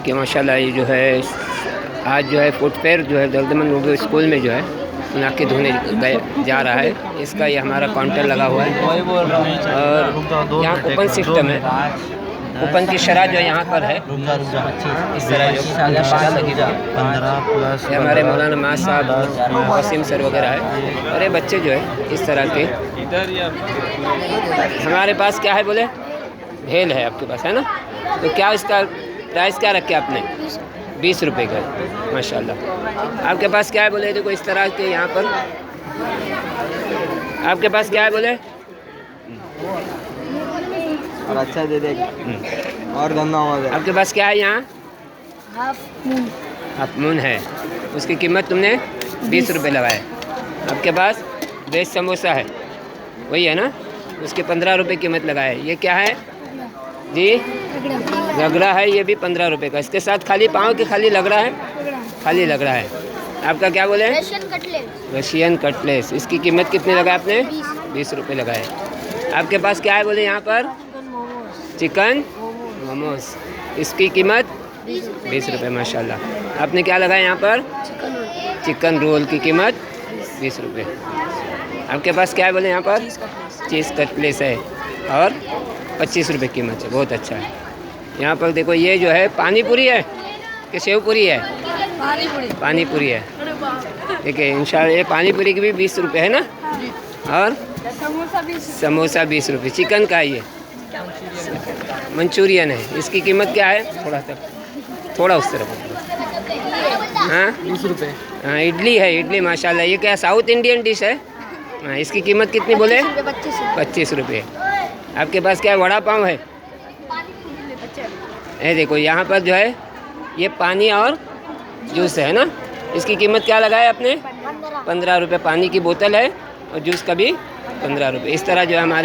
कि माशाल्लाह ये जो है आज जो है फुटवेयर जो है दर्दमंद उर्दू स्कूल में जो है नाके धोने जा रहा है। इसका ये हमारा काउंटर लगा हुआ है और यहाँ कूपन सिस्टम है। कूपन की शरह जो यहाँ पर है इस तरह जो शरह लगी हुई है। ये हमारे मौलाना माज साहब वसीम सर वगैरह है और ये बच्चे जो है इस तरह के। हमारे पास क्या है बोले भेल है आपके पास है ना, तो क्या इसका प्राइस क्या रखे आपने 20 रुपये का माशाल्लाह। आपके पास क्या है बोले देखो इस तरह के यहाँ पर आपके पास क्या है बोले और अच्छा दे दे और धन्यवाद। आपके पास क्या है यहाँ हाफ मून है, उसकी कीमत तुमने 20 रुपये लगाए। आपके पास वेज समोसा है वही है ना, उसके 15 रुपये कीमत लगाए। ये क्या है जी रगड़ा है, ये भी 15 रुपये का। इसके साथ खाली पाँव के खाली लग रहा है, खाली लग रहा है। आपका क्या बोले रशियन कटलेस, इसकी कीमत कितनी लगाए आपने 20 रुपये लगाए। आपके पास क्या है बोले यहाँ पर चिकन मोमोज, इसकी कीमत 20 रुपये माशाल्लाह। आपने क्या लगाया यहाँ पर चिकन रोल की कीमत 20 रुपये। आपके पास क्या है बोले यहाँ पर चीज़ कटलेस है और 25 रुपये कीमत है, बहुत अच्छा है। यहाँ पर देखो ये जो है पानी पूरी है कि सेव पूरी है, पानी पूरी है। देखिए इंशाल्लाह ये पानी पूरी की भी 20 रुपये है ना, और समोसा 20 रुपये। चिकन का ये मंचूरियन है, इसकी कीमत क्या है थोड़ा उस तरफ हाँ 20 रुपये। हाँ इडली है, इडली माशाल्लाह। ये क्या साउथ इंडियन डिश है हाँ, इसकी कीमत कितनी बोले 25 रुपये। आपके पास क्या है वड़ा पाव है। ये देखो यहाँ पर जो है ये पानी और जूस है ना, इसकी कीमत क्या लगाए आपने 15 रुपये। पानी की बोतल है और जूस का भी 15 रुपये। इस तरह जो है हमारे